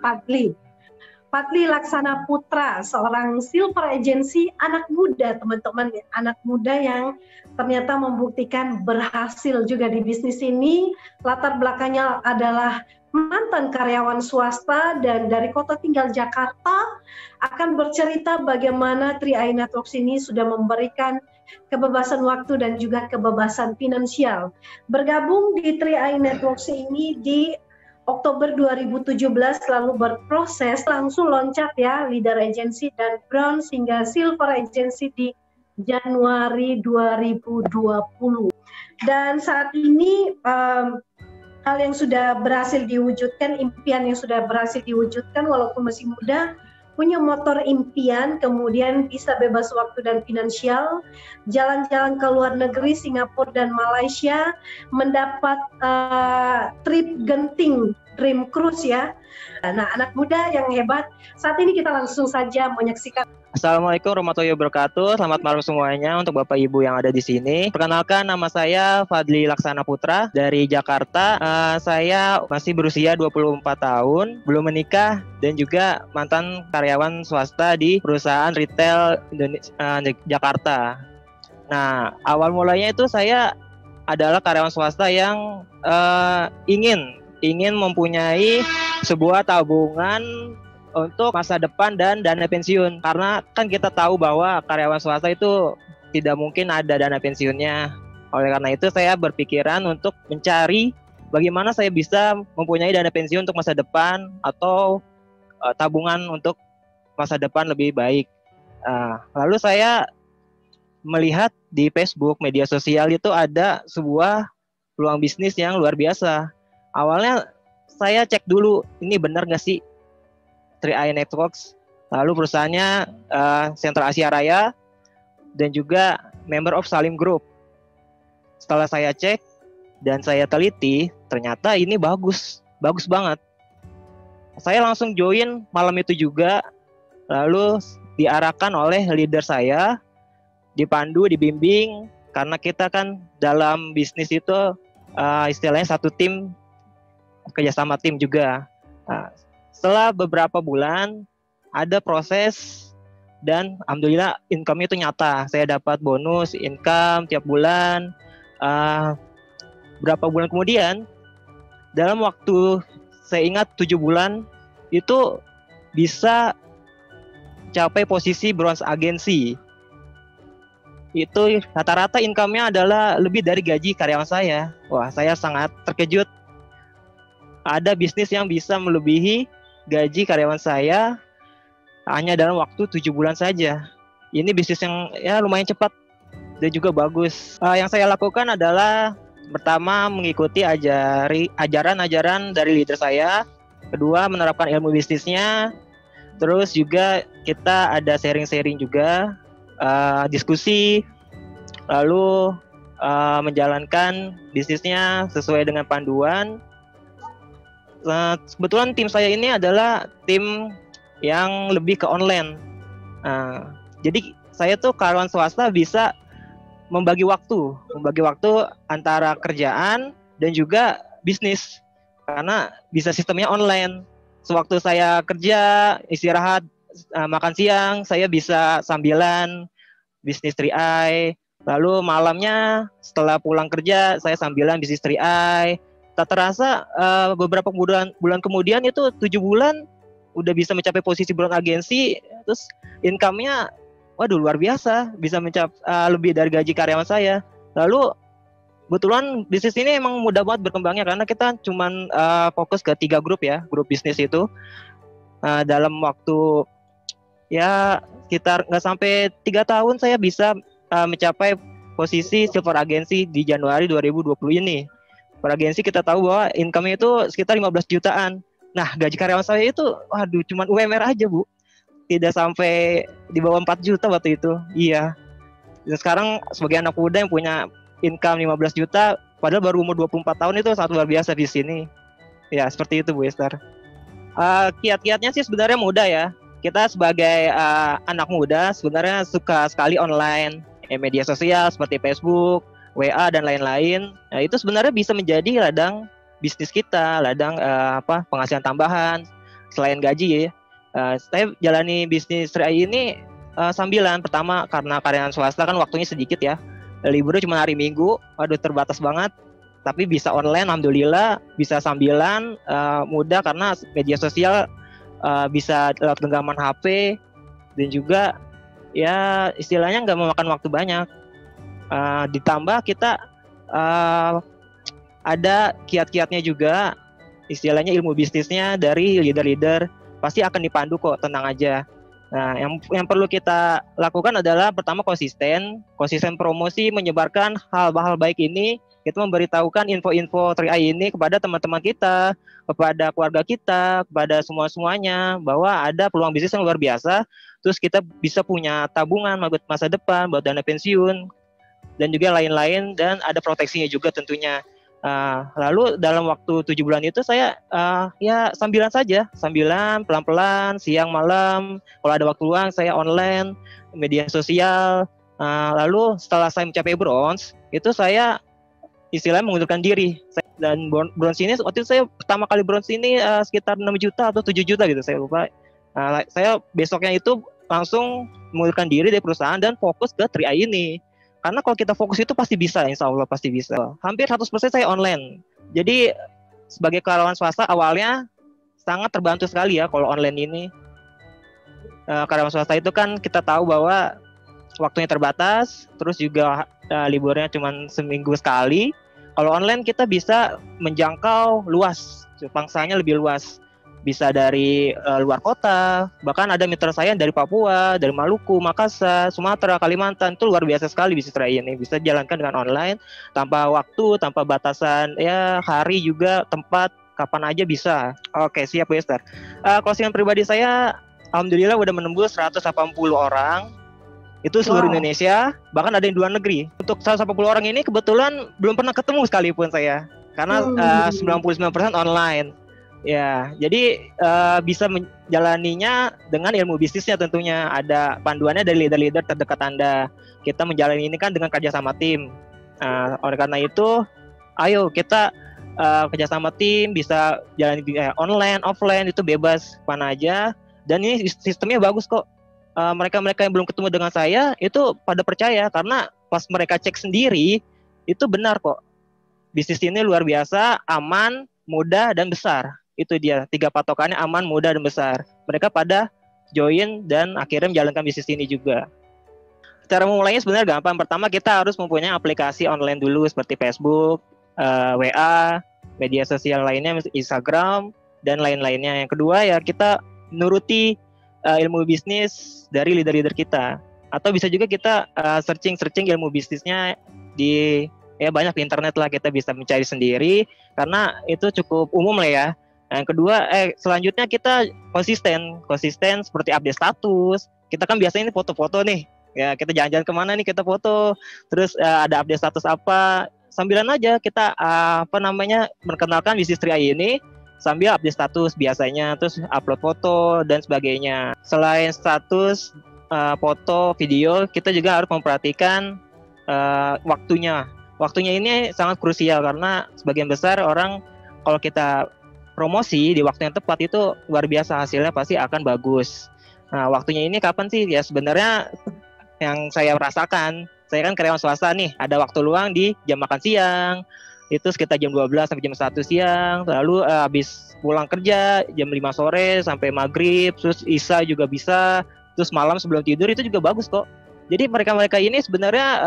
Fadli. Fadli Laksana Putra, seorang silver agency, anak muda teman-teman, anak muda yang ternyata membuktikan berhasil juga di bisnis ini. Latar belakangnya adalah mantan karyawan swasta dan dari kota tinggal Jakarta, akan bercerita bagaimana 3i Networks ini sudah memberikan kebebasan waktu dan juga kebebasan finansial. Bergabung di 3i Networks ini di Oktober 2017, lalu berproses langsung loncat ya leader agency dan bronze hingga silver agency di Januari 2020. Dan saat ini hal yang sudah berhasil diwujudkan, impian yang sudah berhasil diwujudkan walaupun masih muda, punya motor impian, kemudian bisa bebas waktu dan finansial, jalan-jalan ke luar negeri, Singapura dan Malaysia, mendapat trip genting, dream cruise ya. Nah, anak muda yang hebat, saat ini kita langsung saja menyaksikan. Assalamualaikum warahmatullahi wabarakatuh. Selamat malam semuanya untuk Bapak Ibu yang ada di sini. Perkenalkan, nama saya Fadli Laksana Putra dari Jakarta. Saya masih berusia 24 tahun, belum menikah dan juga mantan karyawan swasta di perusahaan retail Jakarta. Nah, awal mulanya itu saya adalah karyawan swasta yang ingin mempunyai sebuah tabungan untuk masa depan dan dana pensiun, karena kan kita tahu bahwa karyawan swasta itu tidak mungkin ada dana pensiunnya. Oleh karena itu saya berpikiran untuk mencari bagaimana saya bisa mempunyai dana pensiun untuk masa depan atau tabungan untuk masa depan lebih baik. Lalu saya melihat di Facebook, media sosial itu ada sebuah peluang bisnis yang luar biasa. Awalnya saya cek dulu, ini benar nggak sih 3i Networks, lalu perusahaannya Sentral Asia Raya dan juga member of Salim Group. Setelah saya cek dan saya teliti, ternyata ini bagus banget. Saya langsung join malam itu juga, lalu diarahkan oleh leader saya, dipandu, dibimbing, karena kita kan dalam bisnis itu istilahnya satu tim, kerjasama tim juga. Setelah beberapa bulan ada proses dan alhamdulillah income itu nyata. Saya dapat bonus income tiap bulan. Berapa bulan kemudian, dalam waktu saya ingat 7 bulan itu bisa capai posisi bronze agency. Itu rata-rata income-nya adalah lebih dari gaji karyawan saya. Wah, saya sangat terkejut. Ada bisnis yang bisa melebihi gaji karyawan saya hanya dalam waktu 7 bulan saja. Ini bisnis yang ya lumayan cepat dan juga bagus. Yang saya lakukan adalah pertama mengikuti ajaran-ajaran dari leader saya. Kedua, menerapkan ilmu bisnisnya. Terus juga kita ada sharing-sharing juga, diskusi. Lalu menjalankan bisnisnya sesuai dengan panduan. Kebetulan tim saya ini adalah tim yang lebih ke online. Jadi saya tuh karyawan swasta bisa membagi waktu antara kerjaan dan juga bisnis, karena bisa sistemnya online. Sewaktu saya kerja, istirahat, makan siang, saya bisa sambilan bisnis 3i. Lalu malamnya setelah pulang kerja, saya sambilan bisnis 3i. Tak terasa beberapa bulan kemudian itu 7 bulan udah bisa mencapai posisi bronze agensi, terus income-nya waduh luar biasa, bisa mencapai lebih dari gaji karyawan saya. Lalu kebetulan bisnis ini emang mudah banget berkembangnya karena kita cuman fokus ke 3 grup ya, grup bisnis itu. Dalam waktu ya sekitar nggak sampai 3 tahun saya bisa mencapai posisi silver agency di Januari 2020 ini. Per agensi kita tahu bahwa income-nya itu sekitar 15 jutaan. Nah, gaji karyawan saya itu, waduh, cuma UMR aja, Bu. Tidak sampai di bawah 4 juta waktu itu. Iya. Dan sekarang sebagai anak muda yang punya income 15 juta, padahal baru umur 24 tahun, itu sangat luar biasa di sini. Ya, seperti itu, Bu Esther. Kiat-kiatnya sih sebenarnya mudah ya. Kita sebagai anak muda sebenarnya suka sekali online, media sosial seperti Facebook, WA dan lain-lain. Nah, itu sebenarnya bisa menjadi ladang bisnis kita, ladang penghasilan tambahan. selain gaji ya. Saya jalani bisnis 3i ini sambilan. Pertama karena karyawan swasta kan waktunya sedikit ya. Liburnya cuma hari Minggu, waduh terbatas banget. Tapi bisa online, alhamdulillah, bisa sambilan, mudah karena media sosial bisa lewat genggaman HP, dan juga ya istilahnya nggak memakan waktu banyak. Ditambah kita ada kiat-kiatnya juga, istilahnya ilmu bisnisnya dari leader-leader pasti akan dipandu kok, tenang aja. Nah, yang perlu kita lakukan adalah pertama konsisten promosi, menyebarkan hal-hal baik ini. Kita memberitahukan info-info 3i ini kepada teman-teman kita, kepada keluarga kita, kepada semuanya bahwa ada peluang bisnis yang luar biasa. Terus kita bisa punya tabungan buat masa depan, buat dana pensiun, dan juga lain-lain, dan ada proteksinya juga tentunya. Lalu dalam waktu 7 bulan itu saya ya sambilan saja, sambilan pelan-pelan, siang malam, kalau ada waktu luang saya online, media sosial. Lalu setelah saya mencapai bronze, itu saya istilahnya mengundurkan diri. Dan bronze ini waktu itu saya pertama kali bronze ini sekitar 6 juta atau 7 juta gitu, saya lupa. Saya besoknya itu langsung mengundurkan diri dari perusahaan dan fokus ke 3i ini. Karena kalau kita fokus itu pasti bisa, insya Allah pasti bisa. Hampir 100% saya online. Jadi sebagai karyawan swasta awalnya sangat terbantu sekali ya kalau online ini. Karyawan swasta itu kan kita tahu bahwa waktunya terbatas, terus juga liburnya cuma seminggu sekali. Kalau online kita bisa menjangkau luas, pangsanya lebih luas. Bisa dari luar kota, bahkan ada mitra saya dari Papua, dari Maluku, Makassar, Sumatera, Kalimantan. Itu luar biasa sekali bisnis 3i ini, bisa jalankan dengan online tanpa waktu, tanpa batasan ya, hari juga, tempat, kapan aja bisa. Oke, siap Bu Esther. Closingan pribadi saya alhamdulillah udah menembus 180 orang. Itu seluruh Indonesia, bahkan ada yang di luar negeri. Untuk 180 orang ini kebetulan belum pernah ketemu sekalipun saya, karena 99% online. Ya, jadi bisa menjalaninya dengan ilmu bisnisnya tentunya. Ada panduannya dari leader-leader terdekat Anda. Kita menjalani ini kan dengan kerja sama tim. Oleh karena itu, ayo kita kerja sama tim, bisa jalani online, offline, itu bebas mana aja. Dan ini sistemnya bagus kok. Mereka-mereka yang belum ketemu dengan saya itu pada percaya, karena pas mereka cek sendiri itu benar kok. Bisnis ini luar biasa, aman, mudah, dan besar. Itu dia 3 patokannya, aman, mudah, dan besar. Mereka pada join dan akhirnya menjalankan bisnis ini juga. Cara memulainya sebenarnya gampang. Pertama kita harus mempunyai aplikasi online dulu seperti Facebook, WA, media sosial lainnya, Instagram, dan lain-lainnya. Yang kedua ya kita nuruti ilmu bisnis dari leader-leader kita. Atau bisa juga kita searching ilmu bisnisnya di banyak di internet lah, kita bisa mencari sendiri karena itu cukup umum lah ya. Yang kedua, selanjutnya kita konsisten seperti update status. Kita kan biasanya ini foto-foto nih, ya kita jalan-jalan kemana nih kita foto. Terus ada update status apa? Sambilan aja kita memperkenalkan bisnis 3i ini sambil update status biasanya, terus upload foto dan sebagainya. Selain status, foto, video, kita juga harus memperhatikan waktunya. Waktunya ini sangat krusial karena sebagian besar orang kalau kita promosi di waktu yang tepat itu luar biasa, hasilnya pasti akan bagus. Nah, waktunya ini kapan sih? Ya sebenarnya yang saya rasakan, saya kan karyawan swasta nih, ada waktu luang di jam makan siang, itu sekitar jam 12 sampai jam 1 siang, lalu habis pulang kerja jam 5 sore sampai maghrib, terus isya juga bisa, terus malam sebelum tidur itu juga bagus kok. Jadi mereka-mereka ini sebenarnya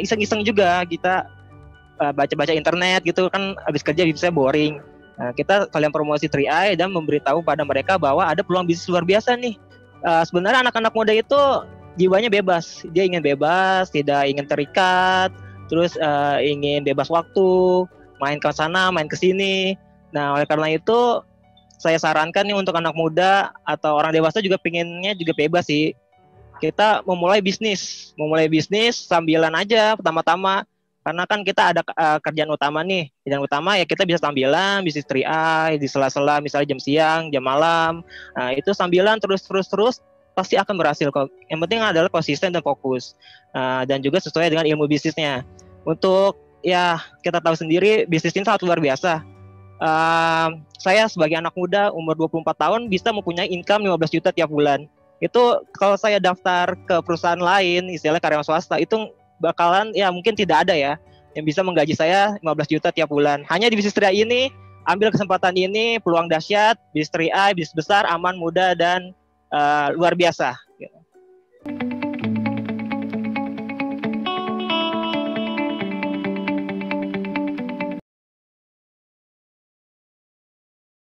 iseng-iseng juga, kita baca-baca internet gitu kan, habis kerja bisa boring. Nah, kita kalian promosi 3i dan memberitahu pada mereka bahwa ada peluang bisnis luar biasa nih. Sebenarnya anak-anak muda itu jiwanya bebas, dia ingin bebas, tidak ingin terikat, terus ingin bebas waktu, main ke sana, main ke sini. Nah, oleh karena itu saya sarankan nih untuk anak muda atau orang dewasa juga pengennya juga bebas sih. Kita memulai bisnis sambilan aja pertama-tama. Karena kan kita ada kerjaan utama nih. Kerjaan utama ya kita bisa sambilan bisnis 3i di sela-sela misalnya jam siang, jam malam. Nah, itu sambilan terus pasti akan berhasil kok. Yang penting adalah konsisten dan fokus. Dan juga sesuai dengan ilmu bisnisnya. Untuk ya kita tahu sendiri bisnis ini sangat luar biasa. saya sebagai anak muda umur 24 tahun bisa mempunyai income 15 juta tiap bulan. Itu kalau saya daftar ke perusahaan lain, istilahnya karyawan swasta, itu bakalan ya mungkin tidak ada ya yang bisa menggaji saya 15 juta tiap bulan. Hanya di bisnis tria ini, ambil kesempatan ini, peluang dahsyat, bisnis tria, bisnis besar, aman, mudah, dan luar biasa.